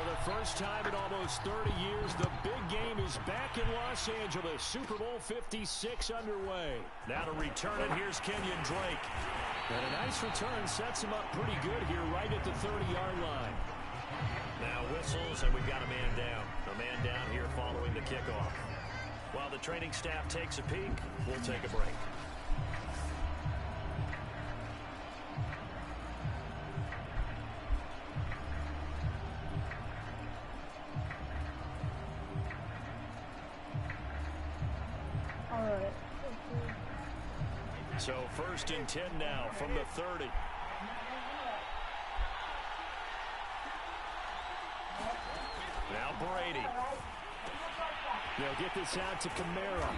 For the first time in almost 30 years, the big game is back in Los Angeles. Super Bowl 56 underway. Now to return it, here's Kenyon Drake. And a nice return sets him up pretty good here right at the 30-yard line. Now whistles, and we've got a man down. A man down here following the kickoff. While the training staff takes a peek, we'll take a break. So 1st and 10 now from the 30. Now Brady. They'll get this out to Kamara.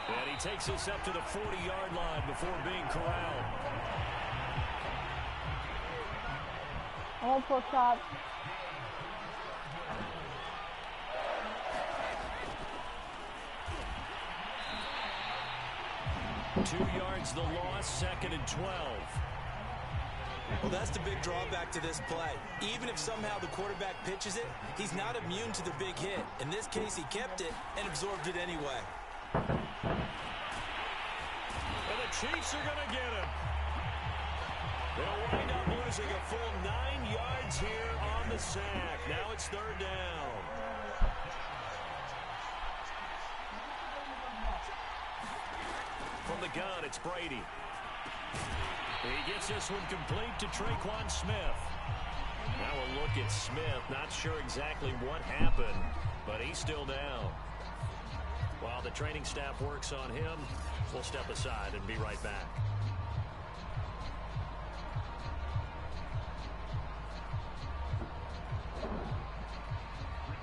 And he takes this up to the 40-yard line before being corralled. All for stop. Two yards the loss, 2nd and 12. Well, that's the big drawback to this play. Even if somehow the quarterback pitches it, he's not immune to the big hit. In this case, he kept it and absorbed it anyway. And the Chiefs are going to get him. They'll wind up losing a full 9 yards here on the sack. Now it's 3rd down. From the gun, it's Brady. He gets this one complete to Traquan Smith. Now a look at Smith. Not sure exactly what happened, but he's still down. While the training staff works on him, we'll step aside and be right back.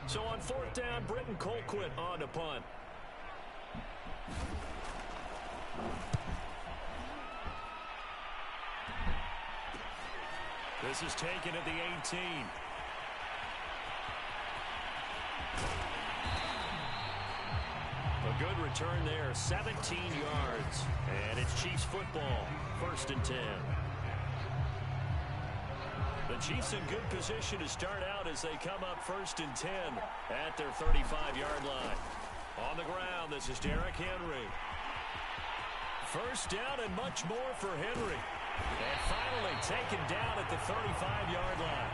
So on 4th down, Britton Colquitt on to punt. This is taken at the 18. A good return there, 17 yards. And it's Chiefs football, 1st and 10. The Chiefs in good position to start out as they come up 1st and 10 at their 35-yard line. On the ground, this is Derrick Henry. 1st down and much more for Henry. And finally taken down at the 35-yard line.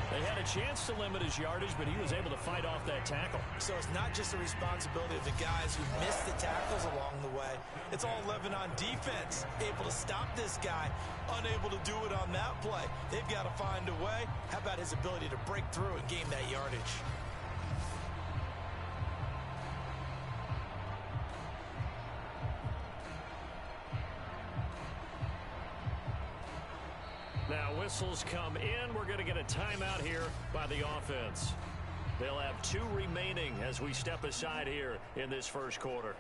They had a chance to limit his yardage, but he was able to fight off that tackle. So it's not just the responsibility of the guys who missed the tackles along the way. It's all 11 on defense. Able to stop this guy, unable to do it on that play. They've got to find a way. How about his ability to break through and gain that yardage? Now whistles come in. We're going to get a timeout here by the offense. They'll have 2 remaining as we step aside here in this 1st quarter.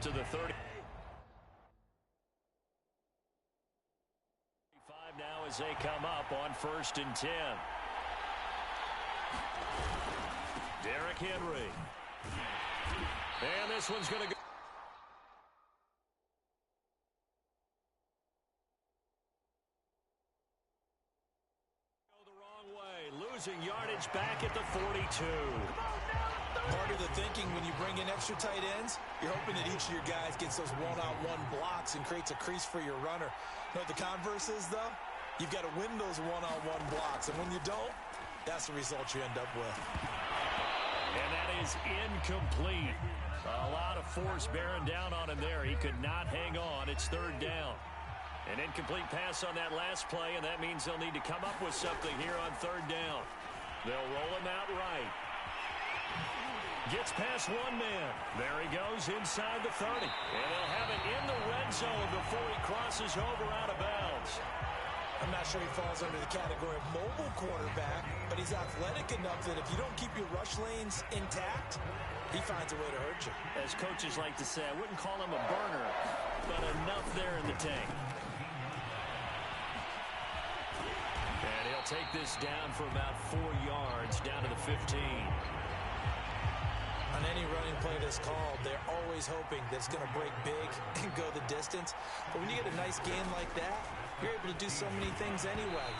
To the 30. 35 now as they come up on 1st and 10. Derrick Henry. And this one's going to go. The wrong way. Losing yardage back at the 42. Part of the thinking when you bring in extra tight ends, you're hoping that each of your guys gets those one-on-one blocks and creates a crease for your runner. You know what the converse is, though? You've got to win those one-on-one blocks, and when you don't, that's the result you end up with. And that is incomplete. A lot of force bearing down on him there. He could not hang on. It's 3rd down. An incomplete pass on that last play, and that means they'll need to come up with something here on 3rd down. They'll roll him out right. Gets past one man. There he goes inside the 30. And they'll have it in the red zone before he crosses over out of bounds. I'm not sure he falls under the category of mobile quarterback, but he's athletic enough that if you don't keep your rush lanes intact, he finds a way to hurt you. As coaches like to say, I wouldn't call him a burner, but enough there in the tank. And he'll take this down for about 4 yards, down to the 15. On any running play that's called, they're always hoping that it's going to break big and go the distance. But when you get a nice gain like that, you're able to do so many things anyway.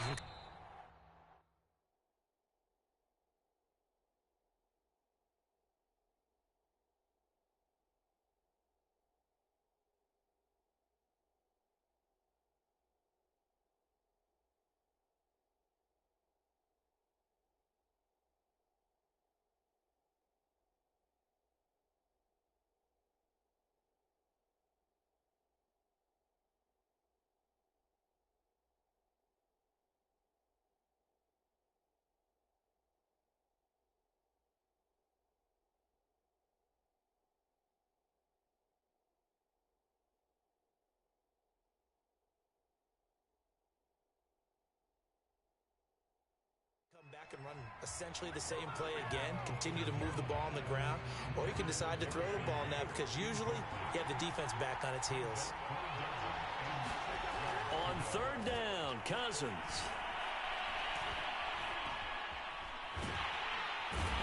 Back and run essentially the same play again, continue to move the ball on the ground, or you can decide to throw the ball now because usually you have the defense back on its heels. On third down, Cousins.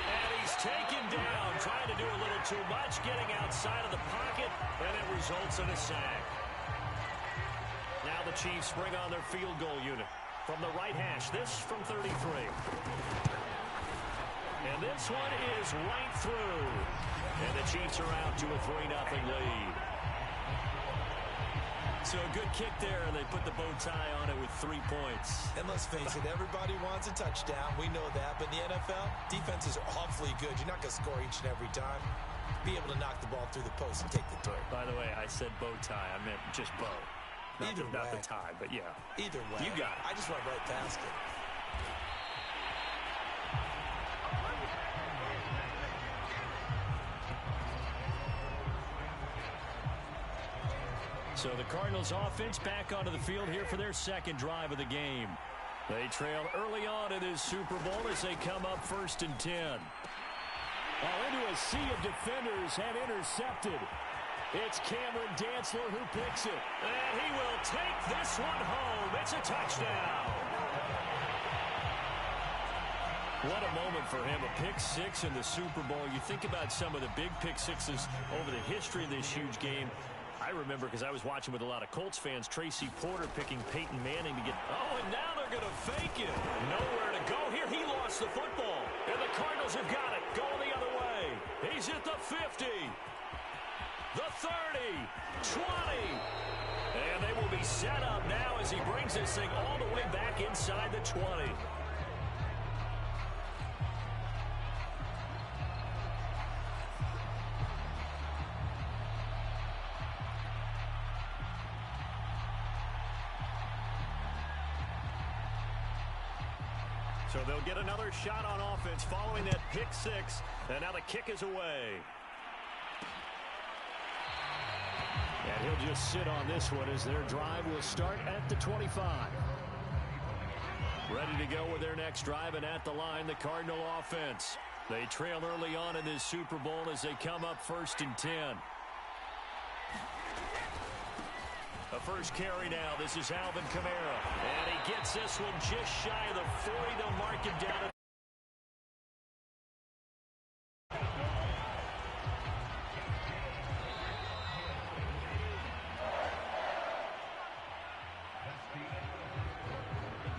And he's taken down, trying to do a little too much, getting outside of the pocket, and it results in a sack. Now the Chiefs bring on their field goal unit. From the right hash, this from 33. And this one is right through. And the Chiefs are out to a 3-0 lead. So a good kick there, and they put the bow tie on it with 3 points. And let's face it, everybody wants a touchdown. We know that. But in the NFL, defenses are awfully good. You're not going to score each and every time. Be able to knock the ball through the post and take the throw. By the way, I said bow tie. I meant just bow. Not the tie, but yeah. Either way. You got it. I just went right past it. So the Cardinals offense back onto the field here for their second drive of the game. They trail early on in this Super Bowl as they come up 1st and 10. Into a sea of defenders and intercepted. It's Cameron Dantzler who picks it. And he will take this one home. It's a touchdown. What a moment for him. A pick six in the Super Bowl. You think about some of the big pick sixes over the history of this huge game. I remember because I was watching with a lot of Colts fans, Tracy Porter picking Peyton Manning to get... Oh, and now they're going to fake it. Nowhere to go here. He lost the football. And the Cardinals have got it. Going the other way. He's at the 50. The 30, 20, and they will be set up now as he brings this thing all the way back inside the 20. So they'll get another shot on offense following that pick six, and now the kick is away. And he'll just sit on this one as their drive will start at the 25. Ready to go with their next drive, and at the line, the Cardinal offense. They trail early on in this Super Bowl as they come up 1st and 10. A first carry now. This is Alvin Kamara. And he gets this one just shy of the 40. They'll mark it down.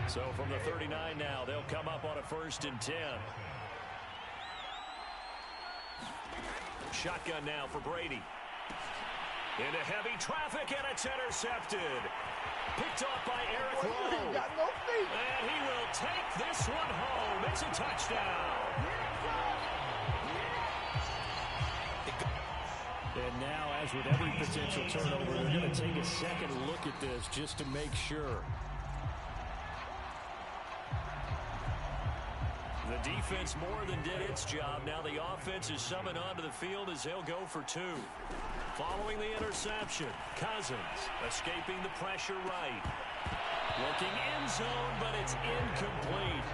So from the 39 now, they'll come up on a 1st and 10. Shotgun now for Brady. Into heavy traffic, and it's intercepted. Picked off by Eric Rowe. And he will take this one home. It's a touchdown. And now, as with every potential turnover, they're going to take a second look at this just to make sure. The defense more than did its job. Now the offense is summoned onto the field as they'll go for 2. Following the interception, Cousins escaping the pressure right. Looking end zone, but it's incomplete.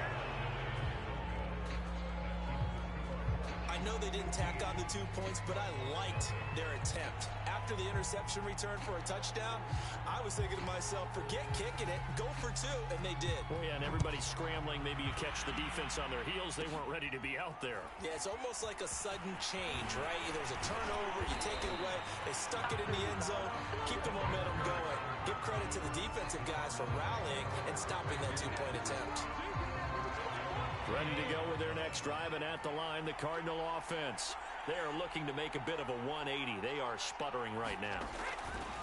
I know they didn't tack on the 2 points, but I liked their attempt. After the interception return for a touchdown, I was thinking to myself, forget kicking it, go for 2, and they did. Oh, yeah, and everybody's scrambling. Maybe you catch the defense on their heels. They weren't ready to be out there. Yeah, it's almost like a sudden change, right? There's a turnover, you take it away, they stuck it in the end zone, keep the momentum going. Give credit to the defensive guys for rallying and stopping that 2-point attempt. Ready to go with their next drive, and at the line, the Cardinal offense. They are looking to make a bit of a 180. They are sputtering right now.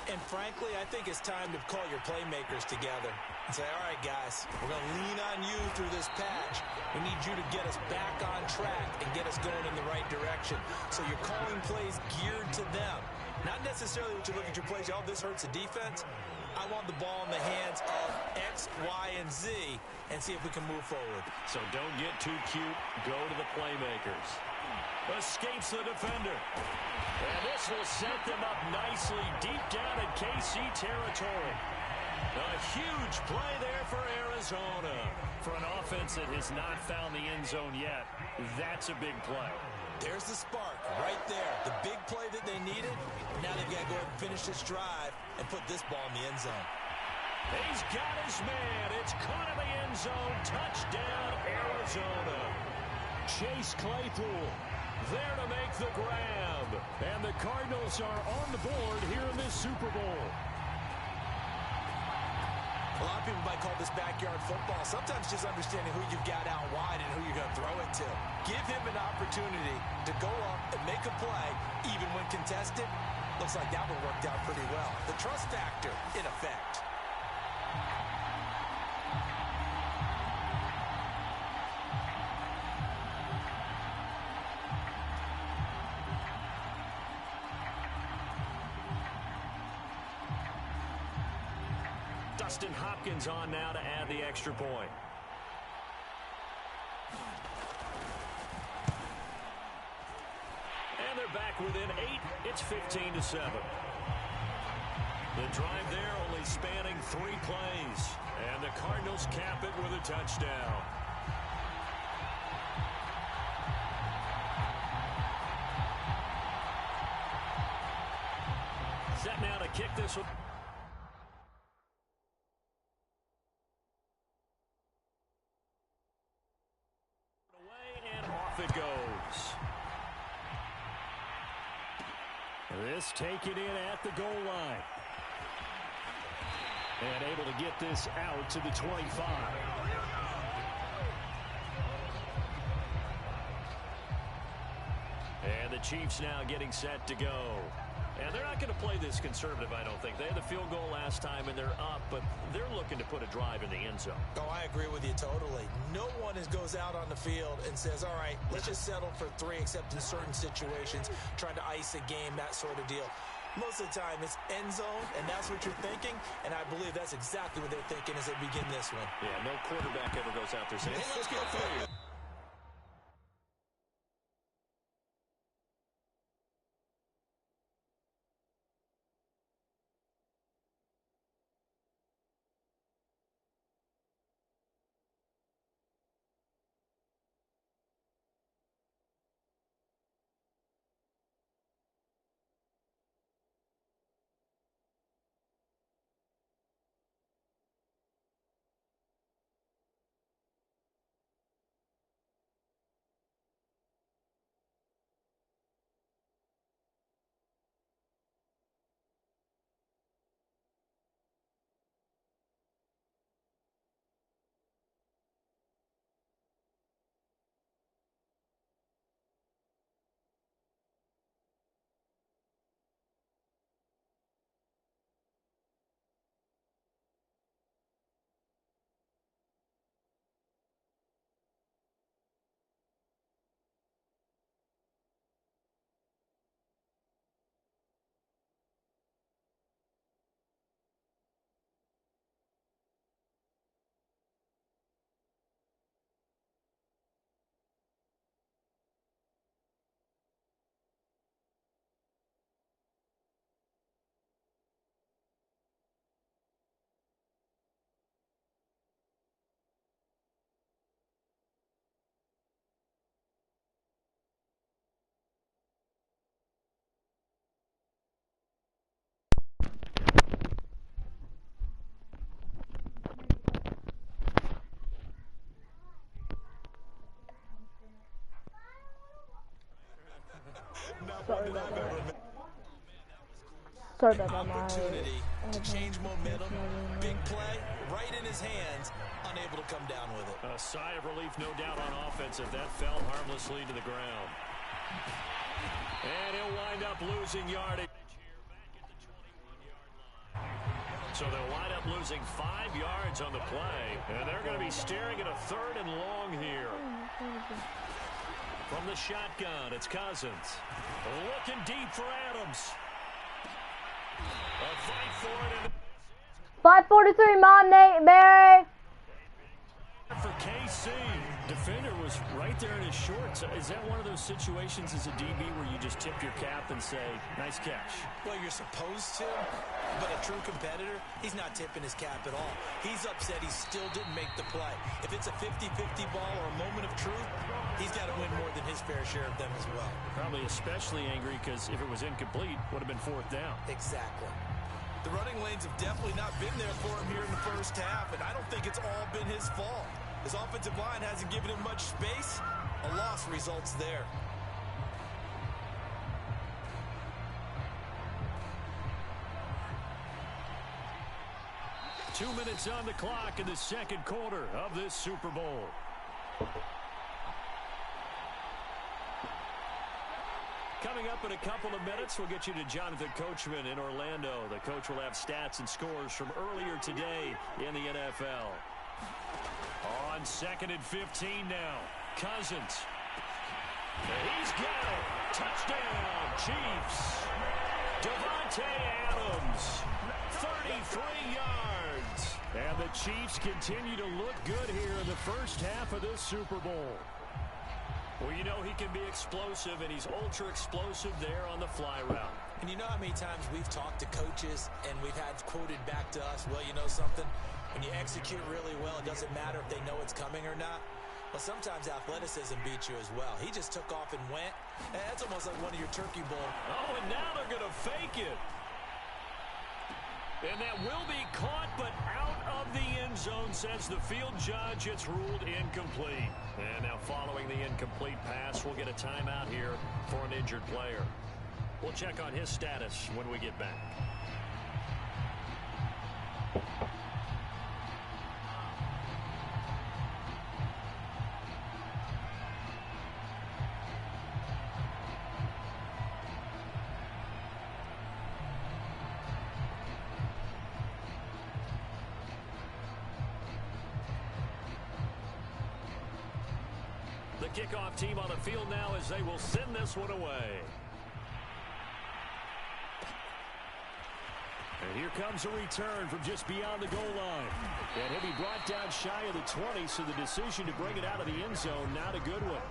And frankly, I think it's time to call your playmakers together and say, all right, guys, we're going to lean on you through this patch. We need you to get us back on track and get us going in the right direction. So you're calling plays geared to them. Not necessarily what you look at your plays, oh, this hurts the defense. I want the ball in the hands of X, Y, and Z and see if we can move forward. So don't get too cute. Go to the playmakers. Escapes the defender. And this will set them up nicely deep down in KC territory. A huge play there for Arizona. For an offense that has not found the end zone yet, that's a big play. There's the spark right there. The big play that they needed. Now they've got to go ahead and finish this drive and put this ball in the end zone. He's got his man. It's caught in the end zone. Touchdown, Arizona. Chase Claypool there to make the grab. And the Cardinals are on the board here in this Super Bowl. A lot of people might call this backyard football. Sometimes just understanding who you've got out wide and who you're going to throw it to. Give him an opportunity to go up and make a play, even when contested. Looks like that one worked out pretty well. The trust factor in effect. Dustin Hopkins on now to add the extra point. And they're back within 8. It's 15-7. The drive there only spanning 3 plays. And the Cardinals cap it with a touchdown. Set now to kick this one. It goes. This taken in at the goal line. And able to get this out to the 25. And the Chiefs now getting set to go. And they're not going to play this conservative, I don't think. They had the field goal last time, and they're up, but they're looking to put a drive in the end zone. Oh, I agree with you totally. No one goes out on the field and says, all right, let's just settle for 3, except in certain situations, trying to ice a game, that sort of deal. Most of the time, it's end zone, and that's what you're thinking, and I believe that's exactly what they're thinking as they begin this one. Yeah, no quarterback ever goes out there saying, hey, let's go for you. Sorry An about that, opportunity to change momentum. Big play, right in his hands, unable to come down with it. A sigh of relief, no doubt, on offense if that fell harmlessly to the ground. And he'll wind up losing yardage here back at the 21-yard line. So they'll wind up losing 5 yards on the play, and they're going to be staring at a 3rd and long here. From the shotgun, it's Cousins. Looking deep for Adams. A fight for it. 5:43, Mom, Nate, Barry. For KC, defender was right there in his shorts. Is that one of those situations as a DB where you just tip your cap and say, nice catch? Well, you're supposed to, but a true competitor, he's not tipping his cap at all. He's upset he still didn't make the play. If it's a 50-50 ball or a moment of truth, he's got to win more than his fair share of them as well. Probably especially angry because if it was incomplete, would have been 4th down. Exactly. The running lanes have definitely not been there for him here in the first half, and I don't think it's all been his fault. His offensive line hasn't given him much space. A loss results there. Two minutes on the clock in the second quarter of this Super Bowl. Coming up in a couple of minutes, we'll get you to Jonathan Coachman in Orlando. The coach will have stats and scores from earlier today in the NFL. On 2nd and 15 now. Cousins. He's got it. Touchdown, Chiefs. Devontae Adams. 33 yards. And the Chiefs continue to look good here in the first half of this Super Bowl. Well, you know he can be explosive, and he's ultra-explosive there on the fly route. And you know how many times we've talked to coaches, and we've had quoted back to us, well, you know something? When you execute really well, it doesn't matter if they know it's coming or not. Well, sometimes athleticism beats you as well. He just took off and went. And that's almost like one of your turkey bowl. Oh, and now they're going to fake it. And that will be caught, but out of the end zone, says the field judge. It's ruled incomplete. And now following the incomplete pass, we'll get a timeout here for an injured player. We'll check on his status when we get back. The kickoff team on the field now as they will send this one away. And here comes a return from just beyond the goal line. And he'll be brought down shy of the 20, so the decision to bring it out of the end zone, not a good one.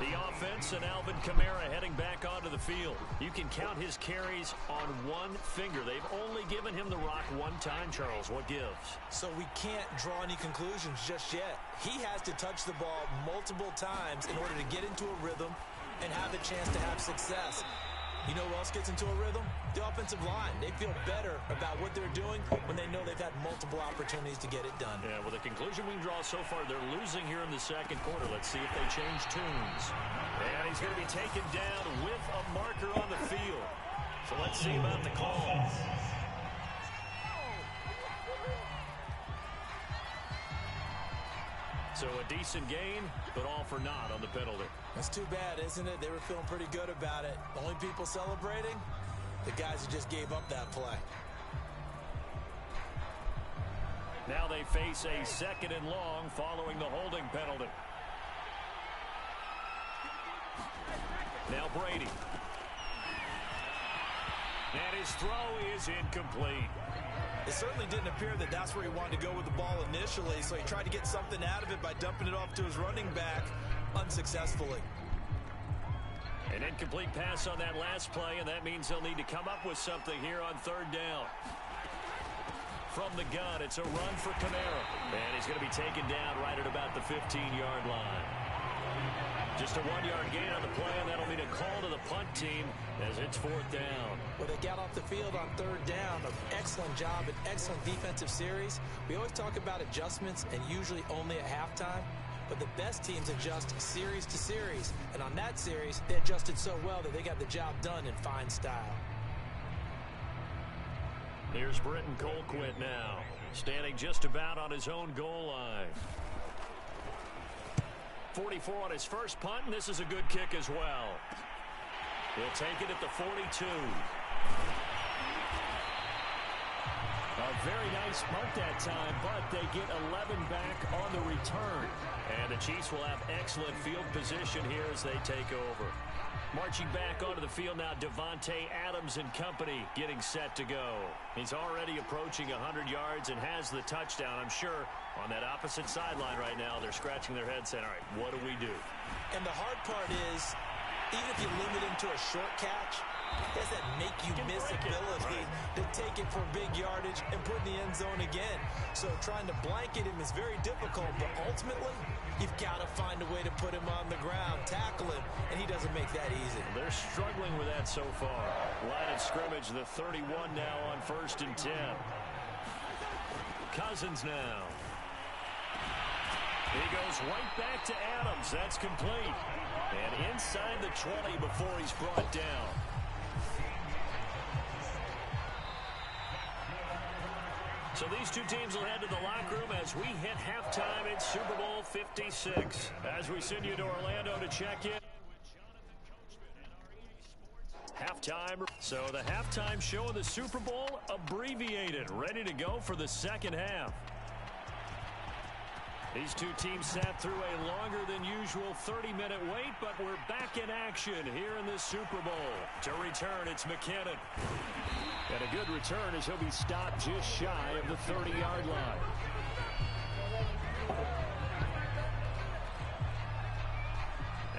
The offense and Alvin Kamara heading back onto the field. You can count his carries on one finger. They've only given him the rock one time, Charles. What gives? So we can't draw any conclusions just yet. He has to touch the ball multiple times in order to get into a rhythm and have a chance to have success. You know who else gets into a rhythm? The offensive line. They feel better about what they're doing when they know they've had multiple opportunities to get it done. Yeah, well, the conclusion we can draw so far, they're losing here in the second quarter. Let's see if they change tunes. And he's going to be taken down with a marker on the field. So let's see about the call. So a decent gain, but all for naught on the penalty. That's too bad, isn't it? They were feeling pretty good about it. The only people celebrating, the guys who just gave up that play. Now they face a 2nd and long following the holding penalty. Now Brady. And his throw is incomplete. It certainly didn't appear that that's where he wanted to go with the ball initially, so he tried to get something out of it by dumping it off to his running back unsuccessfully. An incomplete pass on that last play, and that means they'll need to come up with something here on 3rd down. From the gun, it's a run for Kamara. And he's going to be taken down right at about the 15-yard line. Just a 1-yard gain on the play, and that'll mean a call to the punt team as it's 4th down. Well, they got off the field on 3rd down. An excellent job, an excellent defensive series. We always talk about adjustments and usually only at halftime. but the best teams adjust series to series. And on that series, they adjusted so well that they got the job done in fine style. Here's Britton Colquitt now, standing just about on his own goal line. 44 on his first punt, and this is a good kick as well. He'll take it at the 42. A very nice punt that time, but they get 11 back on the return. And the Chiefs will have excellent field position here as they take over. Marching back onto the field now, Davante Adams and company getting set to go. He's already approaching 100 yards and has the touchdown. I'm sure on that opposite sideline right now, they're scratching their heads saying, all right, what do we do? And the hard part is, even if you limit him to a short catch, does that make you miss ability to take it for big yardage and put in the end zone again? So trying to blanket him is very difficult, but ultimately, you've got to find a way to put him on the ground, tackle him, and he doesn't make that easy. They're struggling with that so far. Line of scrimmage, the 31 now on 1st and 10. Cousins now. He goes right back to Adams. That's complete. And inside the 20 before he's brought down. So these two teams will head to the locker room as we hit halftime at Super Bowl 56. As we send you to Orlando to check in. Halftime. So the halftime show of the Super Bowl abbreviated. Ready to go for the second half. These two teams sat through a longer than usual 30-minute wait, but we're back in action here in the Super Bowl. To return, it's McKinnon. And a good return as he'll be stopped just shy of the 30-yard line.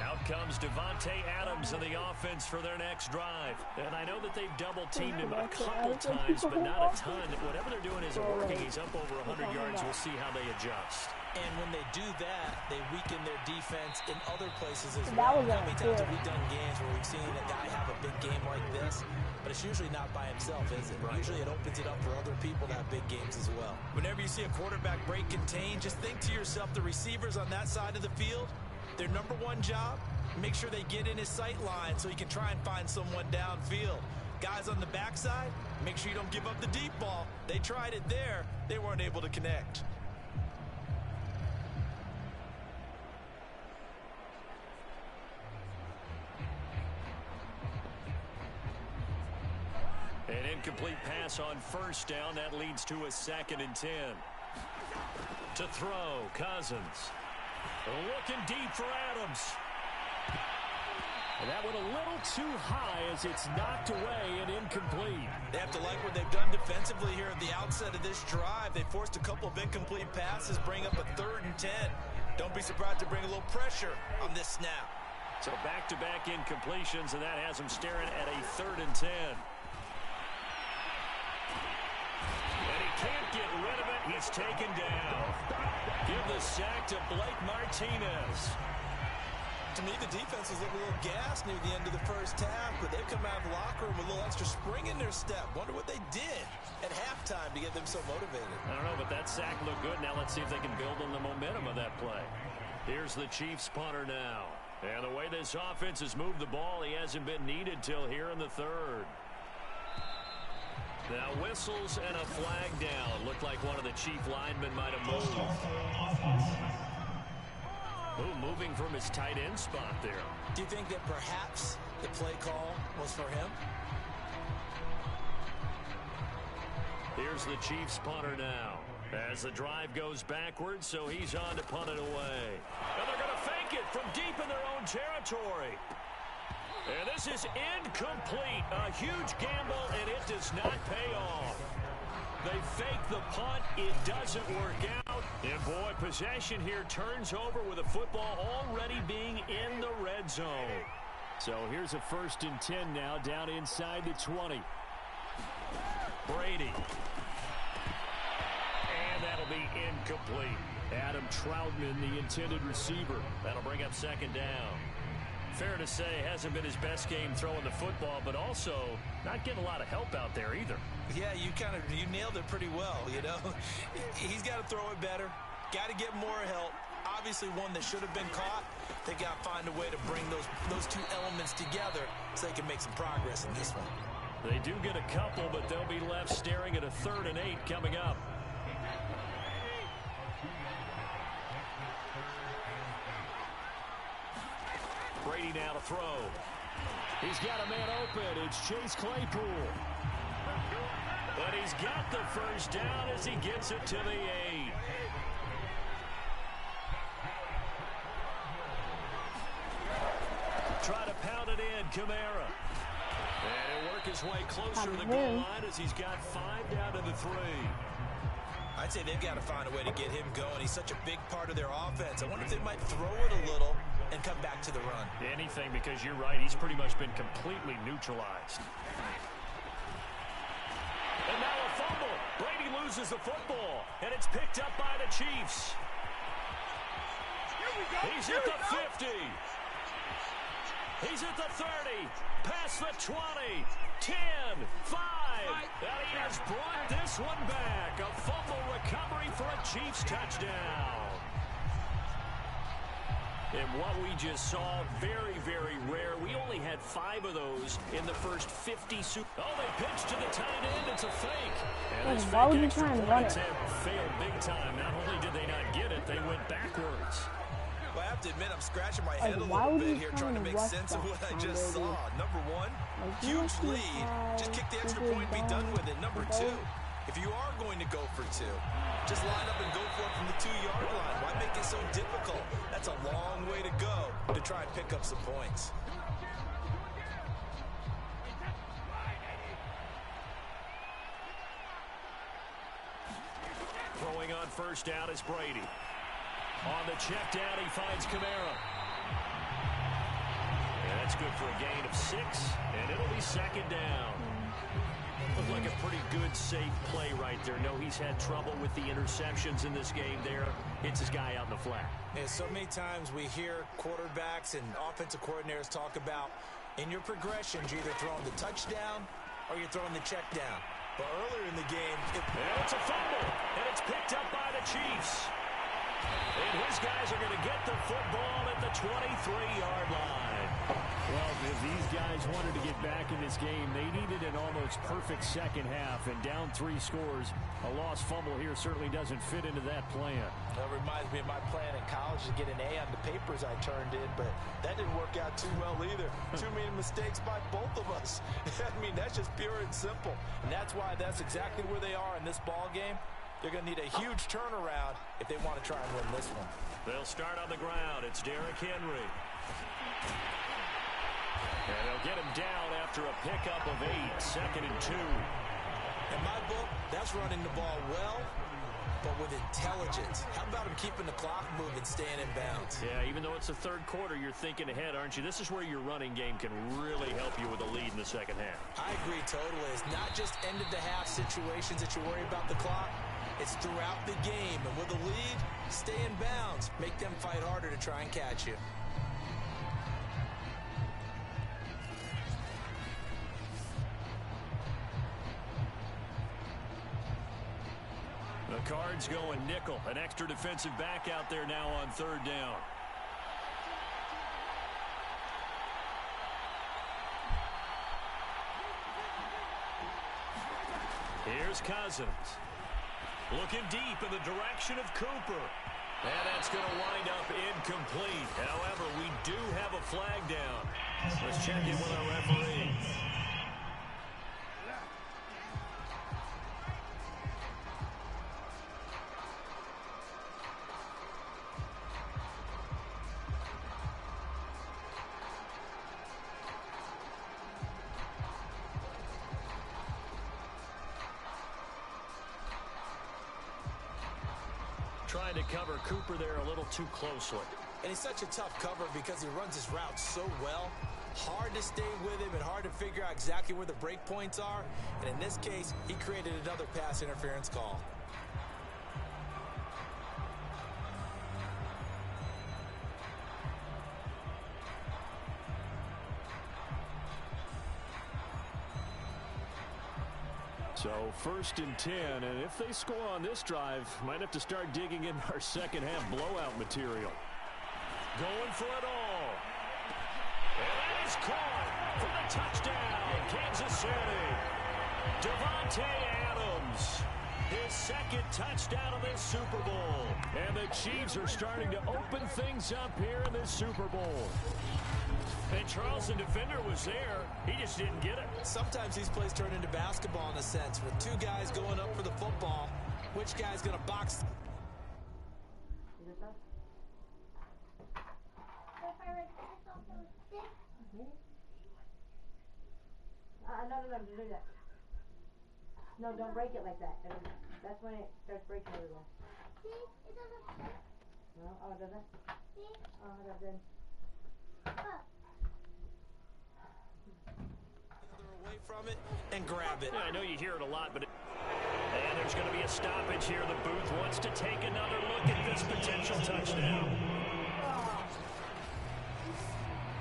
Out comes Davante Adams in the offense for their next drive. And I know that they've double-teamed him a couple times, but not a ton. Whatever they're doing isn't working. He's up over 100 yards. We'll see how they adjust. And when they do that, they weaken their defense in other places as well. How many times have we done games where we've seen a guy have a big game like this? But it's usually not by himself, is it? Right. Usually it opens it up for other people to have big games as well. Whenever you see a quarterback break contain, just think to yourself, the receivers on that side of the field, their number one job, make sure they get in his sight line so he can try and find someone downfield. Guys on the backside, make sure you don't give up the deep ball. They tried it there. They weren't able to connect. An incomplete pass on first down. That leads to a 2nd and 10. To throw, Cousins. Looking deep for Adams. And that went a little too high as it's knocked away and incomplete. They have to like what they've done defensively here at the outset of this drive. They forced a couple of incomplete passes, bring up a 3rd and 10. Don't be surprised to bring a little pressure on this snap. So back-to-back incompletions, and that has them staring at a 3rd and 10. Can't get rid of it. He's taken down. Give the sack to Blake Martinez. To me, the defense was looking a little gassed near the end of the first half, but they've come out of the locker room with a little extra spring in their step. Wonder what they did at halftime to get them so motivated. I don't know, but that sack looked good. Now let's see if they can build on the momentum of that play. Here's the Chiefs punter now. And the way this offense has moved the ball, he hasn't been needed till here in the 3rd. Now whistles and a flag down. Looked like one of the Chief linemen might have moved. Ooh, moving from his tight end spot there. Do you think that perhaps the play call was for him? Here's the Chiefs punter now. As the drive goes backwards, so he's on to punt it away. And they're going to fake it from deep in their own territory. And this is incomplete. A huge gamble, and it does not pay off. They fake the punt. It doesn't work out. And, boy, possession here turns over with the football already being in the red zone. So here's a 1st and 10 now down inside the 20. Brady. And that'll be incomplete. Adam Troutman, the intended receiver. That'll bring up 2nd down. Fair to say, hasn't been his best game throwing the football, but also not getting a lot of help out there either. Yeah, you nailed it pretty well, you know. He's got to throw it better, got to get more help. obviously one that should have been caught. They got to find a way to bring those two elements together so they can make some progress in this one. They do get a couple, but they'll be left staring at a 3rd and 8 coming up. Brady now to throw. He's got a man open. It's Chase Claypool. But he's got the first down as he gets it to the 8. Try to pound it in, Kamara. And he'll work his way closer to the goal line as he's got 5 down to the 3. I'd say they've got to find a way to get him going. He's such a big part of their offense. I wonder if they might throw it a little and come back to the run. Anything, because you're right. He's pretty much been completely neutralized. And now a fumble. Brady loses the football, and it's picked up by the Chiefs. He's at the 50. He's at the 30. Past the 20. 10. 5. And he has brought this one back. A fumble recovery for a Chiefs touchdown. And what we just saw, very, very rare. We only had 5 of those in the first 50. Oh, they pitched to the tight end. It's a fake. And this why would you extra try and point run it? attempt failed big time. Not only did they not get it, they went backwards. Well, I have to admit, I'm scratching my head a little bit here trying to make sense of what I just saw. Number 1, huge lead. Just kick the extra point and be done with it. Number 2, if you are going to go for 2, just line up and go for it from the 2-yard line. Why make it so difficult? That's a long way to go to try and pick up some points. Throwing on first down is Brady. On the check down, he finds Kamara. And that's good for a gain of 6, and it'll be 2nd down. Looked like a pretty good, safe play right there. No, he's had trouble with the interceptions in this game there. Hits his guy out in the flat. Yeah, so many times we hear quarterbacks and offensive coordinators talk about in your progressions, you're either throwing the touchdown or you're throwing the check down. But earlier in the game, and it's a fumble, and it's picked up by the Chiefs. And his guys are going to get the football at the 23-yard line. Well, if these guys wanted to get back in this game, they needed an almost perfect second half. And down 3 scores, a lost fumble here certainly doesn't fit into that plan. That reminds me of my plan in college to get an A on the papers I turned in, but that didn't work out too well either. Too many mistakes by both of us. I mean, that's just pure and simple. And that's why that's exactly where they are in this ball game. They're going to need a huge turnaround if they want to try and win this one. They'll start on the ground. It's Derrick Henry. And they'll get him down after a pickup of 8, 2nd and 2. In my book, that's running the ball well, but with intelligence. How about him keeping the clock moving, staying in bounds? Yeah, even though it's the 3rd quarter, you're thinking ahead, aren't you? This is where your running game can really help you with a lead in the 2nd half. I agree totally. It's not just end-of-the-half situations that you worry about the clock. It's throughout the game. And with a lead, stay in bounds. Make them fight harder to try and catch you. The Cards going nickel. An extra defensive back out there now on 3rd down. Here's Cousins. Looking deep in the direction of Cooper. And that's going to wind up incomplete. However, we do have a flag down. Let's check in with our referee. Trying to cover Cooper there a little too closely. And he's such a tough cover because he runs his route so well. Hard to stay with him and hard to figure out exactly where the break points are. And in this case, he created another pass interference call. So 1st and 10, and if they score on this drive, might have to start digging in our second half blowout material. Going for it all. And that is caught for the touchdown, Kansas City. Devontae Adams, his 2nd touchdown of this Super Bowl. And the Chiefs are starting to open things up here in this Super Bowl. And Charles, the defender, was there. He just didn't get it. Sometimes these plays turn into basketball in a sense. With 2 guys going up for the football, which guy's going to box? No, don't do that. No, don't break it like that. That's when it starts breaking everywhere. See? It doesn't fit. No? Oh, it doesn't? See? Oh, that didn't. Away from it and grab it. Yeah, I know you hear it a lot, but and there's going to be a stoppage here. The booth wants to take another look at this potential touchdown.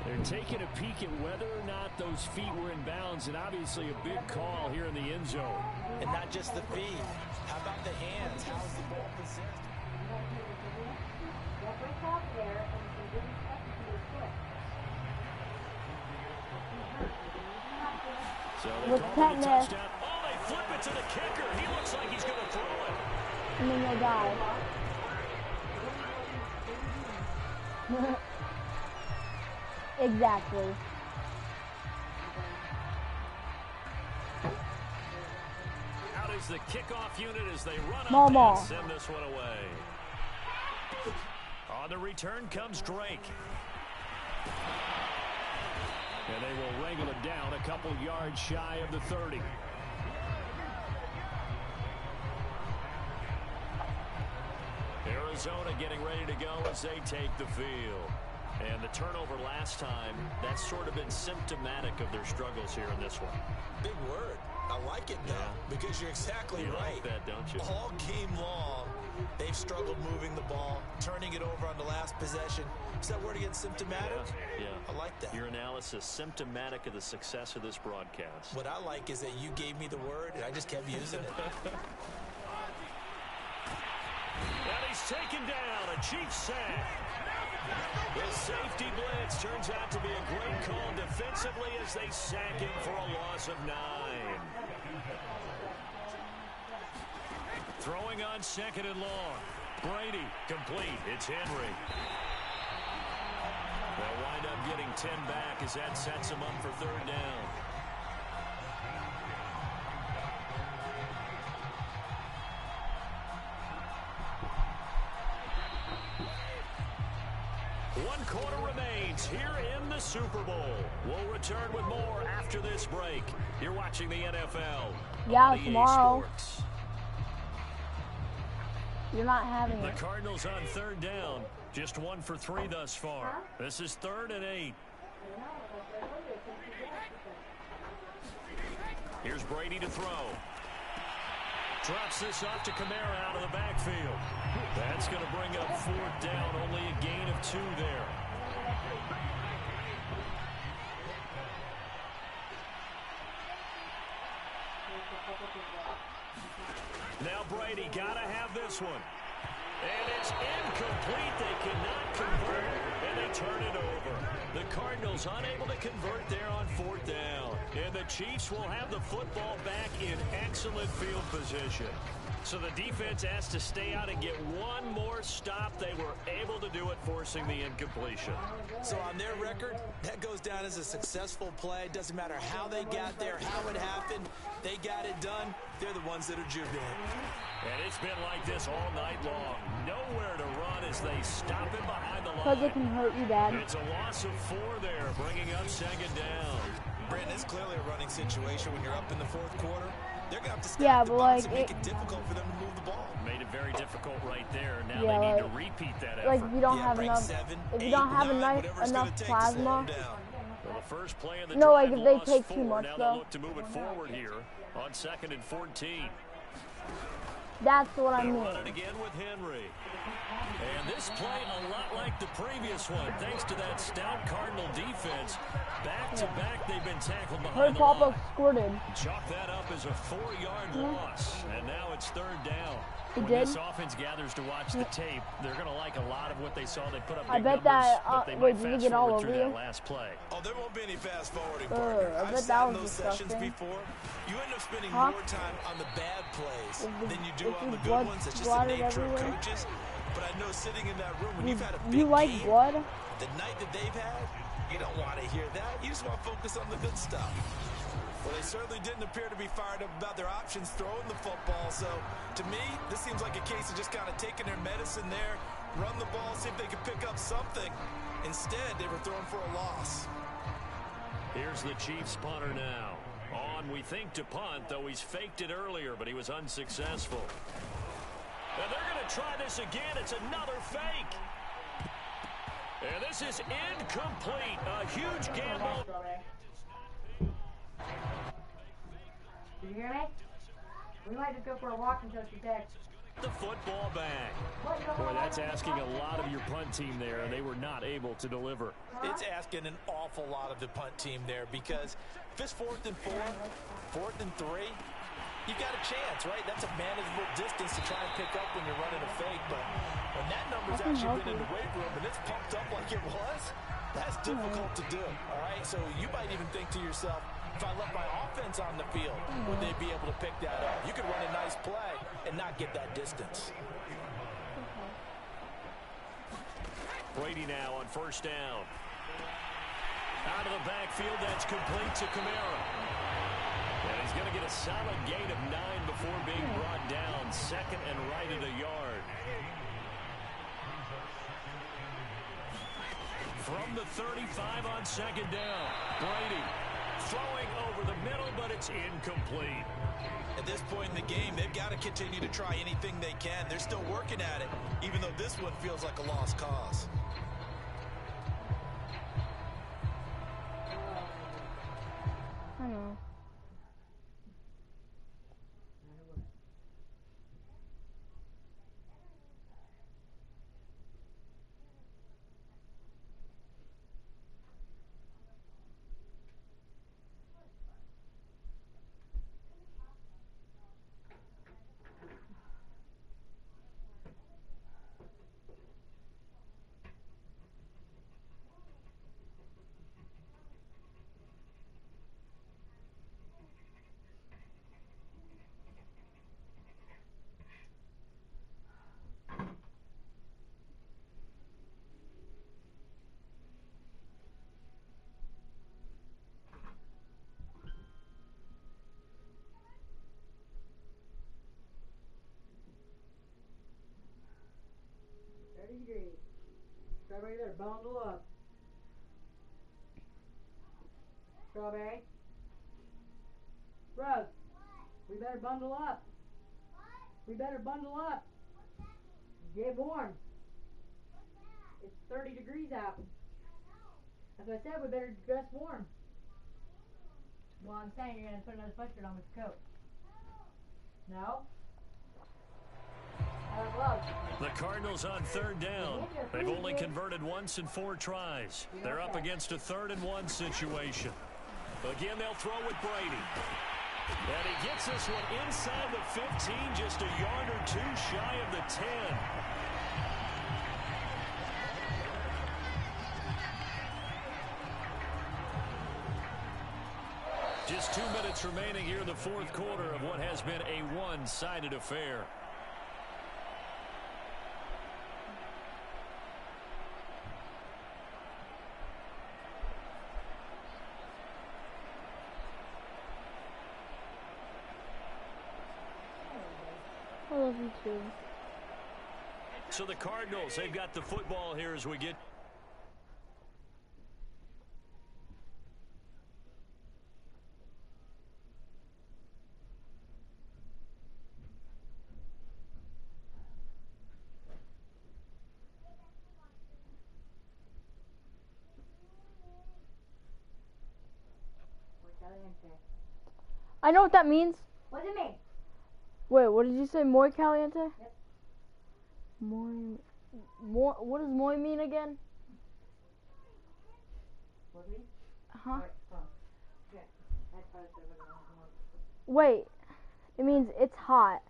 They're taking a peek at whether or not those feet were in bounds, and obviously a big call here in the end zone. And not just the feet. How about the hands? How's the ball positioned? Don't break off there, and you can So they with call it a tetanus. touchdown. Oh, they flip it to the kicker. He looks like he's going to throw it. And then you'll die. Exactly. Out is the kickoff unit as they run Mama. up and send this one away. On the return comes Drake. And they will wrangle it down a couple yards shy of the 30. Arizona getting ready to go as they take the field. And the turnover last time, that's sort of been symptomatic of their struggles here in this one. Big word. I like it now because you're exactly You right. like that, don't you? All game long, they've struggled moving the ball, turning it over on the last possession. Is that word again, symptomatic? Yeah. I like that. Your analysis, symptomatic of the success of this broadcast. What I like is that you gave me the word, and I just kept using it. And he's taken down, a Chiefs sack. The safety blitz turns out to be a great call defensively as they sack him for a loss of 9. Throwing on 2nd and long. Brady, complete. It's Henry. They'll wind up getting 10 back as that sets them up for 3rd down. One quarter remains here in the Super Bowl. We'll return with more after this break. You're watching the NFL. Yeah, on EA tomorrow. Sports. You're not having The it. Cardinals on 3rd down. Just 1 for 3 thus far. This is 3rd and 8. Here's Brady to throw. Drops this off to Kamara out of the backfield. That's going to bring up 4th down. Only a gain of 2 there. Now Brady got to have this one. And it's incomplete. They cannot convert, and they turn it over. The Cardinals unable to convert there on 4th down. And the Chiefs will have the football back in excellent field position. So the defense has to stay out and get one more stop. They were able to do it, forcing the incompletion. So on their record, that goes down as a successful play. Doesn't matter how they got there, how it happened. They got it done. They're the ones that are jubilant. And it's been like this all night long. Nowhere to run as they stop it behind the line. Because it can hurt you, Dad. It's a loss of 4 there, bringing up 2nd down. Brandon, it's clearly a running situation when you're up in the 4th quarter. They're going to have to stack Yeah, the but box like and make it difficult for them to move the ball. Made it very difficult right there. Now Yeah, they need like- to repeat that effort. Like you don't have break enough. 7, If you 8, don't have 9, enough whatever it's gonna take to slow plasma. them down. Well, the first play of the No, like drive if they lost take 4. too much, Now though. they'll look to move it forward here on 2nd and 14. That's what I They'll mean. run it again with Henry. And this play a lot like the previous one, thanks to that stout Cardinal defense. Back-to-back, they've been tackled behind the line. Squirted. Chalk that up as a 4-yard loss, and now it's third down. When did? this offense gathers to watch the tape, they're going to like a lot of what they saw. They put up I big bet numbers, that, but they wait, might did you fast get all forward through over that you? last play. Oh, there won't be any fast forwarding, I partner. I've bet sat that in was those sessions disgusting. before. You end up spending Huh? more time on the bad plays than you do Is on the the good blood ones. It's just the splattered nature of everywhere? coaches. But I know sitting in that room, when you've had a big You like game, blood? the night that they've had, you don't want to hear that. You just want to focus on the good stuff. Well, they certainly didn't appear to be fired up about their options throwing the football. So, to me, this seems like a case of just kind of taking their medicine there, run the ball, see if they can pick up something. Instead, they were thrown for a loss. Here's the Chiefs punter now. On, we think, to punt, though he's faked it earlier, but he was unsuccessful. And they're going to try this again. It's another fake. And this is incomplete. A huge gamble. Did you hear me? We might just go for a walk until she texts. The football back. Boy, that's asking a lot of your punt team there, and they were not able to deliver. It's asking an awful lot of the punt team there because if it's 4th and 4, 4th and 3, you've got a chance, right? That's a manageable distance to try and pick up when you're running a fake. But when that number's actually been in the weight room and it's pumped up like it was, that's difficult to do, all right? So you might even think to yourself, if I left my offense on the field, would they be able to pick that up? You could run a nice play and not get that distance. Brady now on first down. Out of the backfield, that's complete to Kamara. And he's going to get a solid gain of 9 before being brought down. Second and right at a yard. From the 35 on second down. Brady throwing over the middle, but it's incomplete. At this point in the game, they've got to continue to try anything they can. They're still working at it, even though this one feels like a lost cause. I know. Degrees. Strawberry, better bundle up. Strawberry. Rose. We better bundle up. We better bundle up. Get warm. It's 30 degrees out. That's what I said, we better dress warm. Well, I'm saying you're going to put another sweatshirt on with your coat. No? The Cardinals on third down. They've only converted once in 4 tries. They're up against a 3rd and 1 situation. Again, they'll throw with Brady. And he gets this one inside the 15, just a yard or 2 shy of the 10. Just 2 minutes remaining here in the 4th quarter of what has been a one-sided affair. I love you too. So the Cardinals, they've got the football here as we get. I know what that means. What does it mean? Wait, what did you say? Muy caliente? Yep. Muy. What does muy mean again? What do you mean? Huh? Wait, hold on. Yeah. I probably said it wrong. Wait, it means it's hot.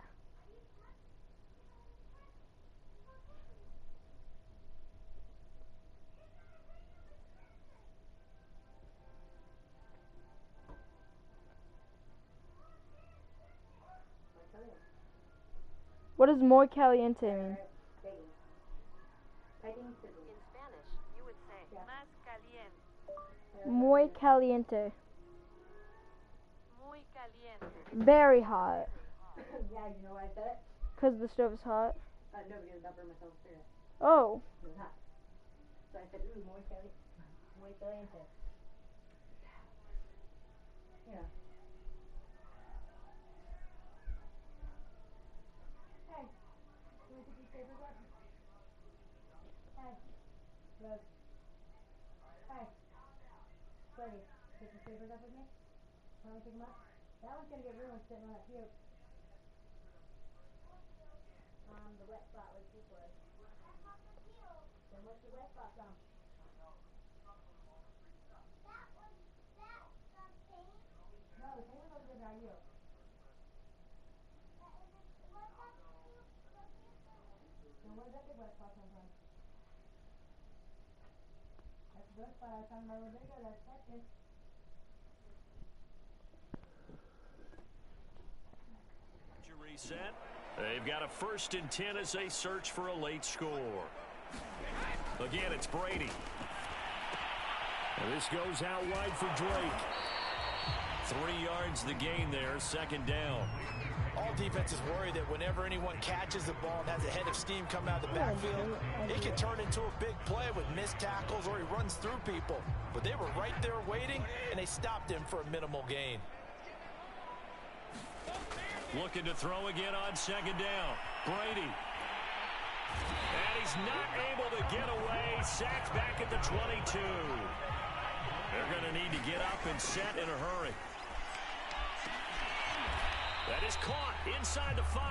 What does muy caliente mean? Begging. Begging sizzle. In Spanish, you would say más caliente. Muy caliente. Muy caliente. Very hot. Yeah, you know why I said it? Because the stove is hot. No, because I burned myself through it. Oh. It was hot. So I said, ooh, muy caliente. Muy caliente. Yeah. Hey, can we pick these papers up? Hey, Rose. Hey, Freddie, pick these papers up with me? Want me to pick them up? That one's gonna get ruined sitting on that puke. The wet spot where the puke was. Then what's the wet spot from? No, the paint was over by you. Then where's that big wet spot come from? That's the wet spot I was talking about a little bit ago, that's Texas. Reset. They've got a 1st and 10 as they search for a late score. Again, it's Brady. And this goes out wide for Drake. 3 yards the gain there, 2nd down. All defenses worry that whenever anyone catches the ball and has a head of steam come out of the backfield, it can turn into a big play with missed tackles or he runs through people. But they were right there waiting, and they stopped him for a minimal gain. Looking to throw again on 2nd down. Brady. And he's not able to get away. Sacked back at the 22. They're going to need to get up and set in a hurry. That is caught inside the 5.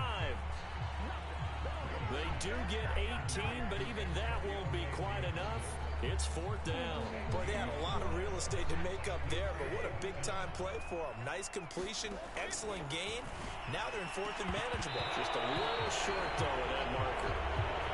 They do get 18, but even that won't be quite enough. It's 4th down. Boy, they had a lot of real estate to make up there, but what a big-time play for them. Nice completion, excellent gain. Now they're in 4th and manageable. Just a little short, though, with that marker.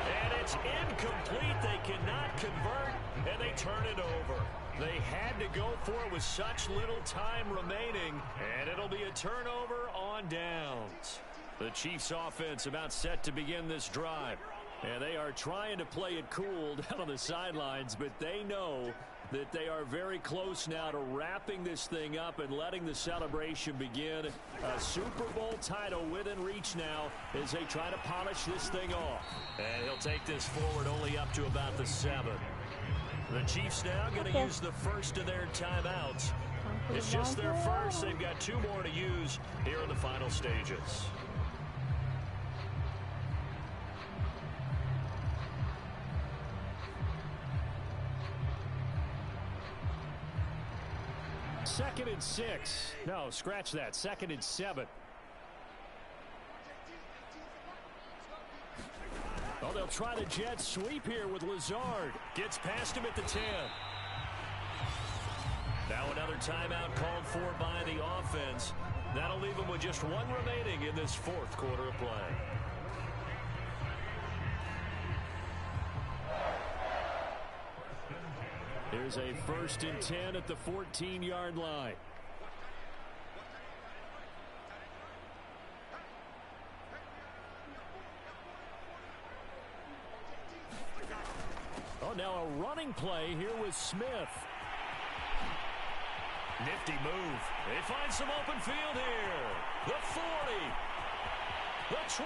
And it's incomplete. They cannot convert, and they turn it over. They had to go for it with such little time remaining, and it'll be a turnover on downs. The Chiefs' offense about set to begin this drive. And they are trying to play it cool down on the sidelines, but they know that they are very close now to wrapping this thing up and letting the celebration begin. A Super Bowl title within reach now as they try to polish this thing off. And he'll take this forward only up to about the 7. The Chiefs now going to use the first of their timeouts. It's just their first. They've got 2 more to use here in the final stages. Second and 6. No, scratch that. 2nd and 7. Oh, they'll try the jet sweep here with Lazard. Gets past him at the 10. Now another timeout called for by the offense. That'll leave them with just 1 remaining in this 4th quarter of play. Here's a 1st and 10 at the 14-yard line. Oh, now a running play here with Smith. Nifty move. They find some open field here. The 40. The 20.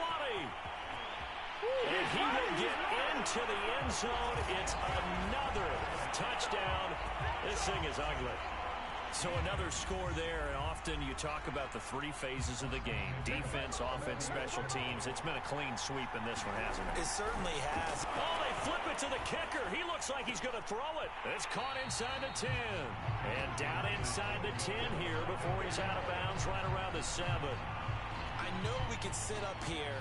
And he will get into the end zone. It's another touchdown. This thing is ugly. So another score there, and often you talk about the 3 phases of the game. Defense, offense, special teams. It's been a clean sweep in this one, hasn't it? It certainly has. Oh, they flip it to the kicker. He looks like he's going to throw it. It's caught inside the 10. And down inside the 10 here before he's out of bounds right around the 7. I know we could sit up here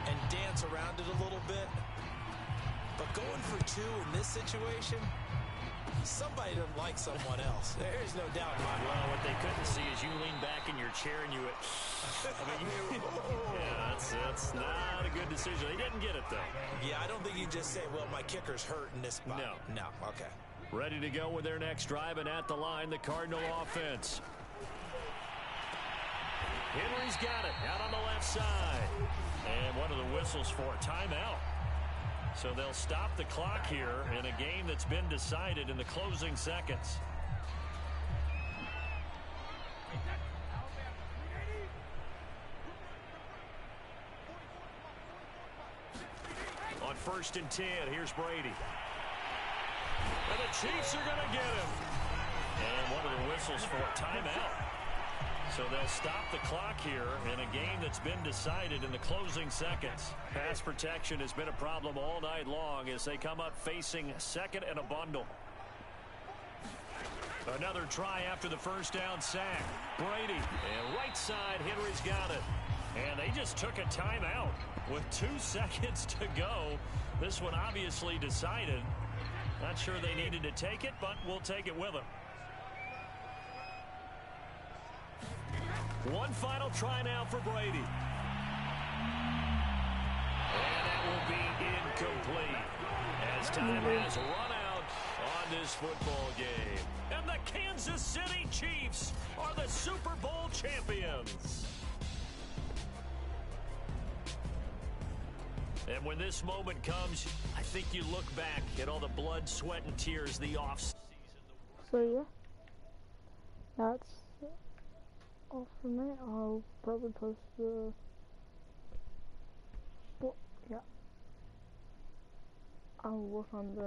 and dance around it a little bit. But going for two in this situation, somebody doesn't like someone else. There's no doubt in my mind. Well, what they couldn't see is you lean back in your chair and you went, yeah, that's not a good decision. They didn't get it, though. Yeah, I don't think you just say, well, my kicker's hurt in this spot. No, okay. Ready to go with their next drive, and at the line, the Cardinal offense. Henry's got it out on the left side. And one of the whistles for a timeout. So they'll stop the clock here in a game that's been decided in the closing seconds. On 1st and 10, here's Brady. And the Chiefs are going to get him. And one of the whistles for a timeout. So they'll stop the clock here in a game that's been decided in the closing seconds. Pass protection has been a problem all night long as they come up facing second and a bundle. Another try after the first down sack. Brady, and right side, Henry's got it. And they just took a timeout with 2 seconds to go. This one obviously decided. Not sure they needed to take it, but we'll take it with them. One final try now for Brady. And that will be incomplete as time has run out on this football game. And the Kansas City Chiefs are the Super Bowl champions. And when this moment comes, I think you look back at all the blood, sweat, and tears the offseason. So yeah, that's all for me. I'll probably post the, well, yeah, I'll work on the